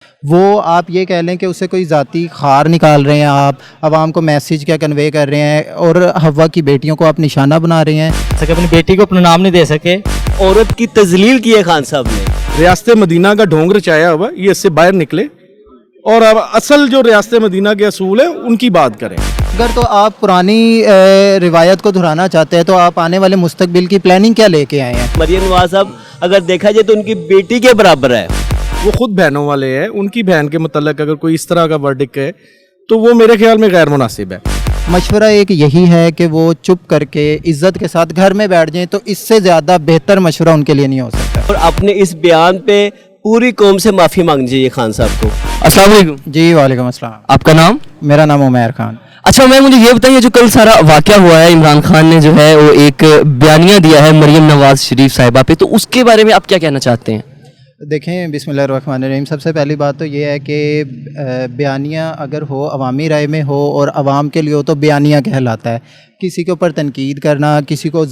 وہ آپ یہ کہہ لیں کہ اسے کوئی ذاتی خار نکال رہے ہیں، آپ عوام کو میسیج کیا کنوے کر رہے ہیں، اور حوا کی بیٹیوں کو آپ نشانہ بنا رہے ہیں. کہ اپنی بیٹی کو اپنا نام نہیں دے سکے. عورت کی تذلیل کی ہے خان صاحب نے. ریاست مدینہ کا ڈھونگ رچایا ہوا، یہ اس سے باہر نکلے اور اب اصل جو ریاست مدینہ کے اصول ہیں ان کی بات کریں. اگر تو آپ پرانی روایت کو دہرانا چاہتے ہیں تو آپ آنے والے مستقبل کی پلاننگ کیا لے کے آئے ہیں؟ مریم نواز صاحب اگر دیکھا جائے تو ان کی بیٹی کے برابر ہے. وہ خود بہنوں والے ہیں، ان کی بہن کے متعلق اگر کوئی اس طرح کا ورڈک ہے تو وہ میرے خیال میں غیر مناسب ہے. مشورہ ایک یہی ہے کہ وہ چپ کر کے عزت کے ساتھ گھر میں بیٹھ جائیں، تو اس سے زیادہ بہتر مشورہ ان کے لیے نہیں ہو سکتا. اور اپنے اس بیان پہ پوری قوم سے معافی مانگنی چاہیے خان صاحب کو. السلام علیکم. جی وعلیکم السلام. آپ کا نام؟ میرا نام عمیر خان. اچھا میں مجھے یہ بتائیے، جو کل سارا واقعہ ہوا ہے، عمران خان نے جو ہے وہ ایک بیانیہ دیا ہے مریم نواز شریف صاحبہ پہ، تو اس کے بارے میں آپ کیا کہنا چاہتے ہیں؟ دیکھیں بسم اللہ الرحمن الرحیم. سب سے پہلی بات تو یہ ہے کہ بیانیہ اگر ہو عوامی رائے میں ہو اور عوام کے لیے ہو تو بیانیہ کہلاتا ہے. کسی کے اوپر تنقید کرنا، کسی کو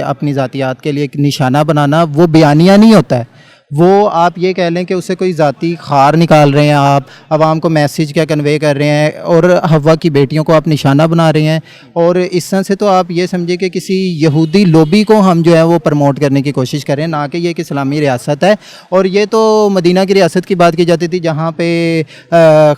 اپنی ذاتیات کے لیے ایک نشانہ بنانا، وہ بیانیہ نہیں ہوتا ہے. وہ آپ یہ کہہ لیں کہ اسے کوئی ذاتی خار نکال رہے ہیں، آپ عوام کو میسیج کیا کنوے کر رہے ہیں، اور حوا کی بیٹیوں کو آپ نشانہ بنا رہے ہیں. اور اس طرح سے تو آپ یہ سمجھے کہ کسی یہودی لوبی کو ہم جو ہے وہ پروموٹ کرنے کی کوشش کر رہے ہیں، نہ کہ یہ ایک اسلامی ریاست ہے. اور یہ تو مدینہ کی ریاست کی بات کی جاتی تھی جہاں پہ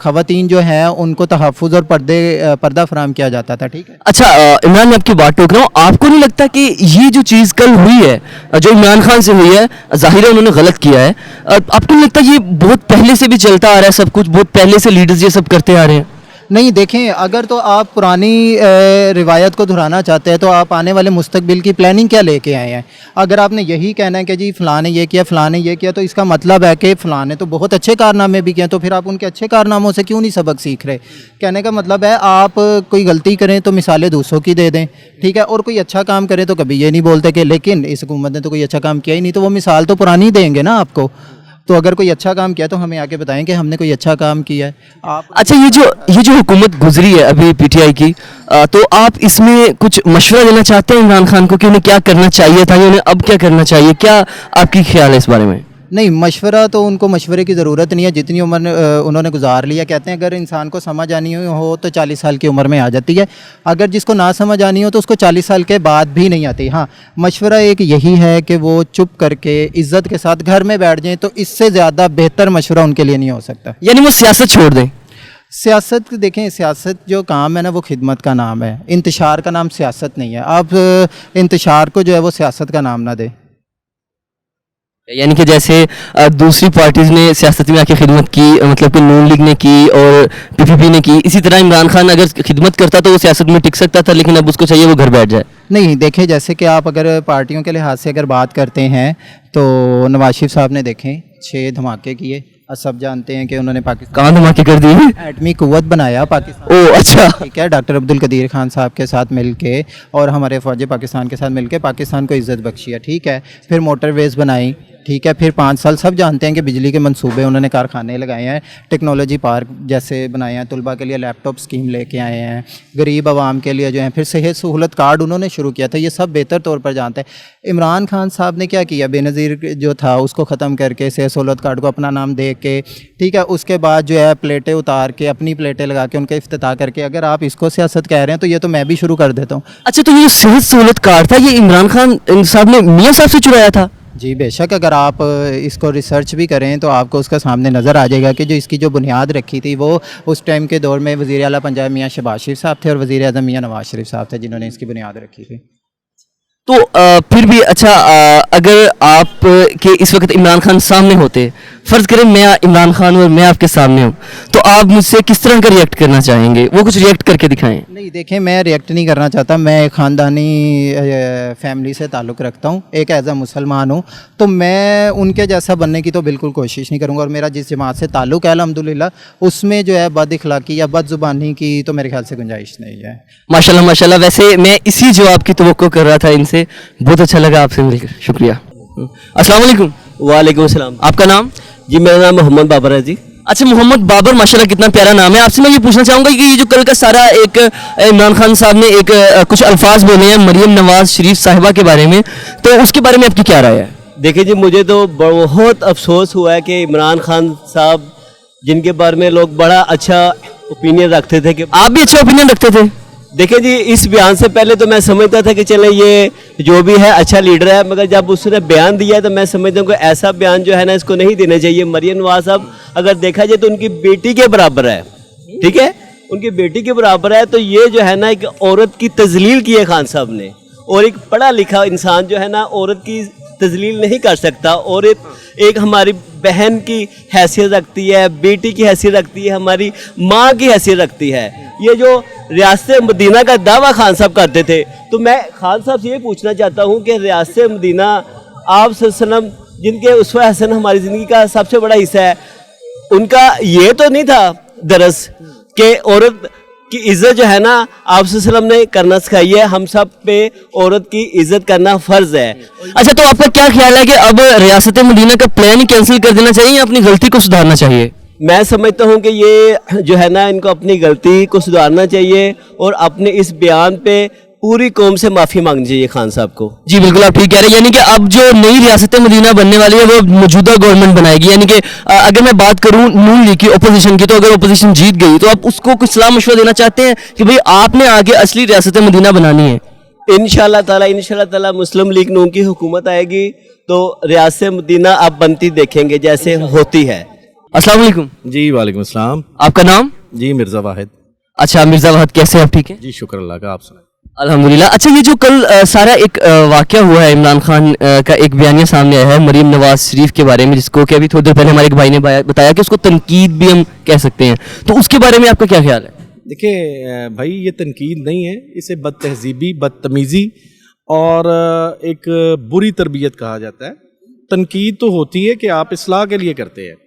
خواتین جو ہیں ان کو تحفظ اور پردہ فراہم کیا جاتا تھا. ٹھیک ہے. اچھا عمران، میں آپ کی بات ٹوک رہا ہوں، آپ کو نہیں لگتا کہ یہ جو چیز کل ہوئی ہے، جو عمران خان سے ہوئی ہے، ظاہر ہے انہوں نے غلط کیا ہے، آپ کو نہیں لگتا یہ بہت پہلے سے بھی چلتا آ رہا ہے، سب کچھ بہت پہلے سے لیڈرز یہ سب کرتے آ رہے ہیں؟ نہیں دیکھیں، اگر تو آپ پرانی روایت کو دہرانا چاہتے ہیں تو آپ آنے والے مستقبل کی پلاننگ کیا لے کے آئے ہیں؟ اگر آپ نے یہی کہنا ہے کہ جی فلاں نے یہ کیا، فلاں نے یہ کیا، تو اس کا مطلب ہے کہ فلاں نے تو بہت اچھے کارنامے بھی کیے، تو پھر آپ ان کے اچھے کارناموں سے کیوں نہیں سبق سیکھ رہے؟ کہنے کا مطلب ہے آپ کوئی غلطی کریں تو مثالیں دوسروں کی دے دیں، ٹھیک ہے، اور کوئی اچھا کام کریں تو کبھی یہ نہیں بولتے کہ لیکن اس حکومت نے تو کوئی اچھا کام کیا ہی نہیں، تو وہ مثال تو پرانی دیں گے نا آپ کو. تو اگر کوئی اچھا کام کیا تو ہمیں آ کے بتائیں کہ ہم نے کوئی اچھا کام کیا ہے. آپ اچھا یہ جو حکومت گزری ہے ابھی پی ٹی آئی کی، تو آپ اس میں کچھ مشورہ دینا چاہتے ہیں عمران خان کو کہ انہیں کیا کرنا چاہیے تھا یا انہیں اب کیا کرنا چاہیے؟ کیا آپ کی خیال ہے اس بارے میں؟ نہیں، مشورہ تو ان کو مشورے کی ضرورت نہیں ہے. جتنی عمر انہوں نے گزار لیا، کہتے ہیں اگر انسان کو سمجھ آنی ہو تو 40 سال کی عمر میں آ جاتی ہے، اگر جس کو نہ سمجھ آنی ہو تو اس کو 40 سال کے بعد بھی نہیں آتی. ہاں، مشورہ ایک یہی ہے کہ وہ چپ کر کے عزت کے ساتھ گھر میں بیٹھ جائیں، تو اس سے زیادہ بہتر مشورہ ان کے لیے نہیں ہو سکتا. یعنی وہ سیاست چھوڑ دیں؟ سیاست دیکھیں، سیاست جو کام ہے نا وہ خدمت کا نام ہے، انتشار کا نام سیاست نہیں ہے. آپ انتشار کو جو ہے وہ سیاست کا نام نہ دیں. یعنی کہ جیسے دوسری پارٹیز نے سیاست میں آ کے خدمت کی، مطلب کہ نون لیگ نے کی اور پی پی پی نے کی، اسی طرح عمران خان اگر خدمت کرتا تو وہ سیاست میں ٹک سکتا تھا، لیکن اب اس کو چاہیے وہ گھر بیٹھ جائے. نہیں دیکھیں، جیسے کہ آپ اگر پارٹیوں کے لحاظ سے اگر بات کرتے ہیں تو نواز شریف صاحب نے دیکھیں 6 دھماکے کیے. سب جانتے ہیں کہ انہوں نے پاکستان کہاں دھماکے کر دیے؟ ایٹمی قوت بنایا پاکستان. او اچھا. ٹھیک ہے، ڈاکٹر عبدالقدیر خان صاحب کے ساتھ مل کے اور ہمارے فوج پاکستان کے ساتھ مل کے پاکستان کو عزت بخشی ہے. ٹھیک ہے، پھر موٹر ویز بنائی. ٹھیک ہے، پھر 5 سال سب جانتے ہیں کہ بجلی کے منصوبے انہوں نے کارخانے لگائے ہیں، ٹیکنالوجی پارک جیسے بنائے ہیں، طلباء کے لیے لیپ ٹاپ اسکیم لے کے آئے ہیں، غریب عوام کے لیے جو ہیں، پھر صحت سہولت کارڈ انہوں نے شروع کیا تھا. یہ سب بہتر طور پر جانتے ہیں. عمران خان صاحب نے کیا کیا؟ بے نظیر جو تھا اس کو ختم کر کے صحت سہولت کارڈ کو اپنا نام دے کے، ٹھیک ہے، اس کے بعد جو ہے پلیٹیں اتار کے اپنی پلیٹیں لگا کے ان کا افتتاح کر کے، اگر آپ اس کو سیاست کہہ رہے ہیں تو یہ تو میں بھی شروع کر دیتا ہوں. اچھا، تو یہ صحت سہولت کارڈ تھا، یہ عمران خان صاحب نے میاں صاحب سے چرایا تھا؟ جی بے شک، اگر آپ اس کو ریسرچ بھی کریں تو آپ کو اس کا سامنے نظر آ جائے گا کہ جو اس کی جو بنیاد رکھی تھی وہ اس ٹائم کے دور میں وزیر اعلیٰ پنجاب میاں شہباز شریف صاحب تھے اور وزیر اعظم میاں نواز شریف صاحب تھے جنہوں نے اس کی بنیاد رکھی تھی. تو پھر بھی اچھا، اگر آپ کے اس وقت عمران خان سامنے ہوتے، فرض کریں میں عمران خان اور میں آپ کے سامنے ہوں، تو آپ مجھ سے کس طرح کا ریئیکٹ کرنا چاہیں گے؟ وہ کچھ ریئیکٹ کر کے دکھائیں. نہیں دیکھیں، میں ریئیکٹ نہیں کرنا چاہتا. میں ایک خاندانی فیملی سے تعلق رکھتا ہوں، ایک ایز اے مسلمان ہوں، تو میں ان کے جیسا بننے کی تو بالکل کوشش نہیں کروں گا. اور میرا جس جماعت سے تعلق ہے الحمدللہ، اس میں جو ہے بد اخلاقی یا بد زبانی کی تو میرے خیال سے گنجائش نہیں ہے. ماشاءاللہ ماشاءاللہ. ویسے میں اسی جواب کی توقع کر رہا تھا ان سے. بہت اچھا لگا آپ سے مل کر، شکریہ. السلام علیکم. وعلیکم السلام. آپ کا نام؟ جی میرا نام محمد بابر ہے. جی اچھا محمد بابر، ماشاءاللہ کتنا پیارا نام ہے. آپ سے میں یہ پوچھنا چاہوں گا کہ یہ جو کل کا سارا ایک عمران خان صاحب نے ایک کچھ الفاظ بولے ہیں مریم نواز شریف صاحبہ کے بارے میں، تو اس کے بارے میں آپ کی کیا رائے ہے؟ دیکھیں جی، مجھے تو بہت افسوس ہوا ہے کہ عمران خان صاحب जिनके बारे में लोग बड़ा अच्छा ओपिनियन रखते थे कि आप भी अच्छे ओपिनियन रखते थे? देखिए जी, इस बयान से पहले तो मैं समझता था कि चले ये जो भी है अच्छा लीडर है, मगर जब उसने बयान दिया तो मैं समझता हूँ कि ऐसा बयान जो है ना इसको नहीं देना चाहिए। मरियम नवाज साहब अगर देखा जाए तो उनकी बेटी के बराबर है, ठीक है, उनकी बेटी के बराबर है। तो ये जो है ना एक औरत की तजलील की है खान साहब ने, और एक पढ़ा लिखा इंसान जो है ना औरत की तजलील नहीं कर सकता। और एक हमारी बहन की हैसियत रखती है, बेटी की हैसियत रखती है, हमारी माँ की हैसियत रखती है। ये जो रियासत मदीना का दावा खान साहब करते थे, तो मैं खान साहब से ये पूछना चाहता हूँ कि रियासत मदीना आप सल्लल्लाहु अलैहि वसल्लम जिनके उसवा हसन हमारी ज़िंदगी का सबसे बड़ा हिस्सा है, उनका ये तो नहीं था दरस कि औरत की इज्जत जो है ना आप सल्लल्लाहु अलैहि वसल्लम ने करना सिखाई है, हम सब पे औरत की इज्जत करना फर्ज है। अच्छा, तो आपका क्या ख्याल है कि अब रियासत मदीना का प्लान ही कैंसिल कर देना चाहिए या अपनी गलती को सुधारना चाहिए? मैं समझता हूँ कि ये जो है ना इनको अपनी गलती को सुधारना चाहिए और अपने इस बयान पे पूरी कौम से माफ़ी मांगनी चाहिए खान साहब को। जी बिल्कुल, आप ठीक कह रहे हैं। यानी कि अब जो नई रियासत मदीना बनने वाली है वो मौजूदा गवर्नमेंट बनाएगी। यानी कि अगर मैं बात करूं नून लीग की, अपोजिशन की, तो अगर अपोजिशन जीत गई तो आप उसको कुछ सलाह मशवरा देना चाहते हैं कि भाई आपने आगे असली रियासत मदीना बनानी है? इंशाल्लाह ताला मुस्लिम लीग नून की हुकूमत आएगी तो रियासत मदीना आप बनती देखेंगे जैसे होती है। अस्सलाम वालेकुम। जी वालेकुम अस्सलाम। आपका नाम? जी मिर्ज़ा वाहिद। अच्छा मिर्ज़ा वाहिद, कैसे आप? ठीक है जी शुक्र अल्लाह का, आप सुनाए। अल्हम्दुलिल्लाह। अच्छा, ये जो कल सारा एक वाक़या हुआ है, इमरान खान का एक बयानिया सामने आया है मरीम नवाज शरीफ के बारे में, जिसको कि अभी थोड़ी देर पहले हमारे एक भाई ने बताया कि उसको तनकीद भी हम कह सकते हैं, तो उसके बारे में आपका क्या ख्याल है? देखिए भाई, ये तनकीद नहीं है, इसे बदतहजीबी, बदतमीज़ी और एक बुरी तरबियत कहा जाता है। तनकीद तो होती है कि आप इस्लाह के लिए करते हैं।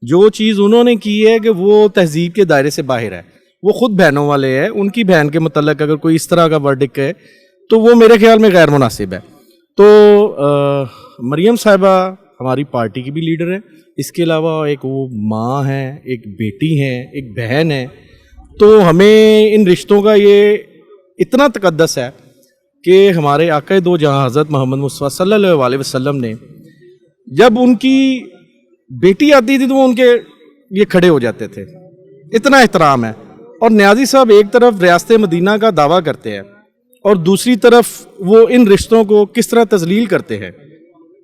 जो चीज़ उन्होंने की है कि वो तहजीब के दायरे से बाहर है, वो ख़ुद बहनों वाले हैं, उनकी बहन के मतलब अगर कोई इस तरह का वर्डिक है तो वो मेरे ख्याल में गैर मुनासिब है। तो मरियम साहिबा हमारी पार्टी की भी लीडर है, इसके अलावा एक वो माँ है, एक बेटी है, एक बहन है। तो हमें इन रिश्तों का ये इतना तकद्दस है कि हमारे आका दो जहाँ हज़रत मोहम्मद मुस्तफ़ा सल्लल्लाहु अलैहि वसल्लम ने जब उनकी बेटी आती थी तो वो उनके ये खड़े हो जाते थे, इतना एहतराम है। और न्याजी साहब एक तरफ रियासत मदीना का दावा करते हैं और दूसरी तरफ वो इन रिश्तों को किस तरह तजलील करते हैं।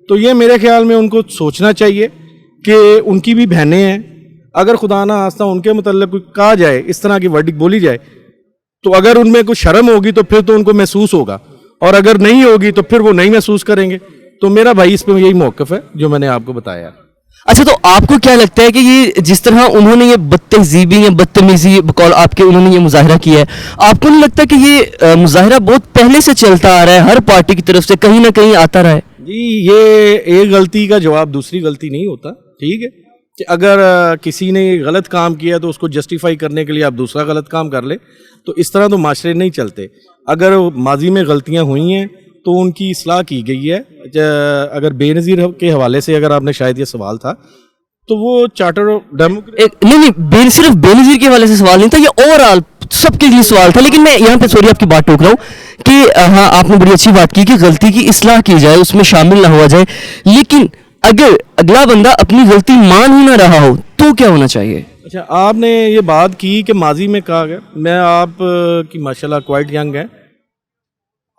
तो ये मेरे ख्याल में उनको सोचना चाहिए कि उनकी भी बहनें हैं, अगर खुदा ना खास्ता उनके मतलब कोई कहा जाए, इस तरह की वर्डिक बोली जाए, तो अगर उनमें कुछ शर्म होगी तो फिर तो उनको महसूस होगा, और अगर नहीं होगी तो फिर वो नहीं महसूस करेंगे। तो मेरा भाई इस पर यही मौक़िफ़ है जो मैंने आपको बताया। अच्छा, तो आपको क्या लगता है कि ये जिस तरह उन्होंने ये बदतहजीबी या बदतमीजी बकौल आपके उन्होंने ये मुजाहरा किया है, आपको नहीं लगता कि ये मुजाहरा बहुत पहले से चलता आ रहा है, हर पार्टी की तरफ से कहीं ना कहीं आता रहा है? जी, ये एक गलती का जवाब दूसरी गलती नहीं होता। ठीक है कि अगर किसी ने गलत काम किया तो उसको जस्टिफाई करने के लिए आप दूसरा गलत काम कर ले, तो इस तरह तो माशरे नहीं चलते। अगर माजी में गलतियाँ हुई हैं तो उनकी इस्लाह की गई है। अगर बेनज़ीर के हवाले से अगर आपने शायद ये सवाल था, तो वो चार्टर ऑफ डेमोक्रेसी नहीं, सिर्फ बेनज़ीर के हवाले से सवाल नहीं था, ये ओवरऑल सबके लिए सवाल था। लेकिन मैं यहाँ पे सॉरी आपकी बात टोक रहा हूँ कि हाँ, आपने बड़ी अच्छी बात की कि गलती की इस्लाह की जाए, उसमें शामिल ना हुआ जाए। लेकिन अगर अगला बंदा अपनी गलती मान ही ना रहा हो तो क्या होना चाहिए? अच्छा, आपने ये बात की कि माजी में कहा गया, मैं आप की माशाल्लाह क्वाइट यंग है,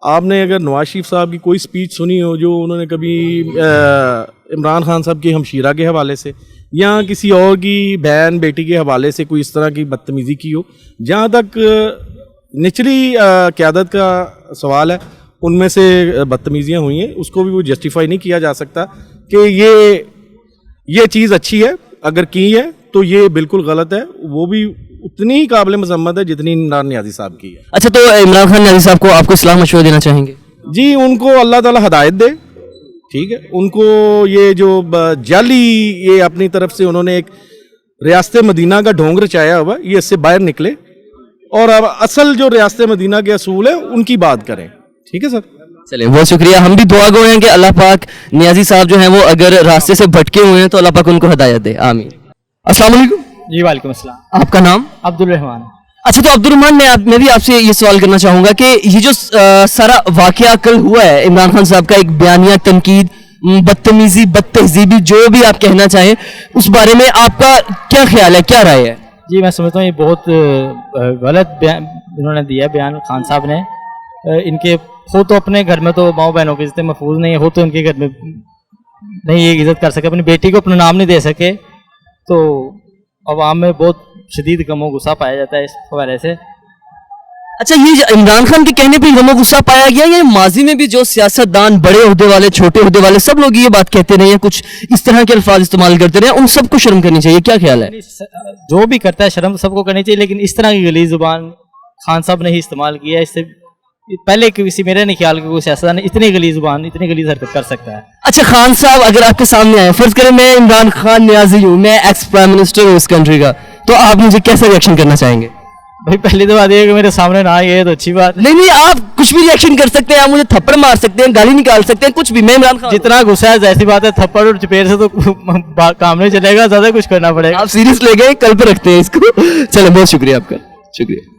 आपने अगर नवाज शरीफ साहब की कोई स्पीच सुनी हो जो उन्होंने कभी इमरान खान साहब की हमशीरा के हवाले से या किसी और की बहन बेटी के हवाले से कोई इस तरह की बदतमीज़ी की हो, जहाँ तक निचली क़यादत का सवाल है, उनमें से बदतमीज़ियाँ हुई हैं, उसको भी वो जस्टिफाई नहीं किया जा सकता कि ये चीज़ अच्छी है। अगर की है तो ये बिल्कुल गलत है, वो भी उतनी ही काबिल मजम्मत है जितनी इमरान न्याजी साहब की है। अच्छा, तो इमरान खान न्याजी साहब को आपको इस्लाह मशवरा देना चाहेंगे? जी, उनको अल्लाह ताला हदायत दे। ठीक है, उनको ये जो जाली ये अपनी तरफ से उन्होंने एक रियासत मदीना का ढोंग रचाया हुआ, ये इससे बाहर निकले और अब असल जो रियासत मदीना के असूल है उनकी बात करें। ठीक है सर, चलिए, बहुत शुक्रिया। हम भी दुआ गो हैं कि अल्लाह पाक न्याजी साहब जो हैं वो अगर रास्ते से भटके हुए हैं तो अल्लाह पाक उनको हदायत दे, आमीन। अस्सलाम वालेकुम। जी वालेकुम अस्सलाम। आपका नाम? अब्दुल रहमान। अच्छा, तो अब्दुल रहमान, मैं भी आपसे ये सवाल करना चाहूँगा कि ये जो सारा वाक़या कल हुआ है, इमरान खान साहब का एक बयानिया तनकीद बदतमीजी, बदतहजीबी, जो भी आप कहना चाहें, उस बारे में आपका क्या ख्याल है, क्या राय है? जी मैं समझता हूँ ये बहुत गलत बयान इन्होंने दिया है, बयान खान साहब ने। इनके हो तो अपने घर में तो माओ बहनों की इज्जत महफूज नहीं है, हो तो इनके घर में नहीं ये इज्जत कर सके, अपनी बेटी को अपना नाम नहीं दे सके, तो अवाम में बहुत शदीद गमो गुस्सा पाया जाता है इस हवाले से। अच्छा, ये इमरान खान के कहने पे गमो गुस्सा पाया गया, या माजी में भी जो सियासतदान, बड़े ओहदे वाले, छोटे ओहदे वाले, सब लोग ये बात कहते रहे हैं, कुछ इस तरह के अल्फाज इस्तेमाल करते रहे, उन सबको शर्म करनी चाहिए, क्या ख्याल है? जो भी करता है शर्म सबको करनी चाहिए, लेकिन इस तरह की गली जुबान खान साहब ने ही इस्तेमाल किया है। इससे पहले किसी मेरे नहीं ख्याल कि कोई सियासतदान इतनी गली जुबान, इतनी गली हरकत कर सकता है। अच्छा, खान साहब अगर आपके सामने आए, फर्ज करें मैं इमरान खान न्याजी हूँ, मैं एक्स प्राइम मिनिस्टर हूँ इस कंट्री का, तो आप मुझे कैसे रिएक्शन करना चाहेंगे? भाई पहली तो बात ये है कि मेरे सामने ना आए तो अच्छी बात। नहीं, आप कुछ भी रिएक्शन कर सकते हैं, आप मुझे थप्पड़ मार सकते हैं, गाली निकाल सकते हैं, कुछ भी। मैं इमरान खान जितना गुस्सा है जैसी बात है, थप्पड़ और चपेट से तो काम नहीं चलेगा, ज्यादा कुछ करना पड़ेगा। आप सीरियस ले गए, कल पे रखते हैं इसको। चलो, बहुत शुक्रिया आपका, शुक्रिया।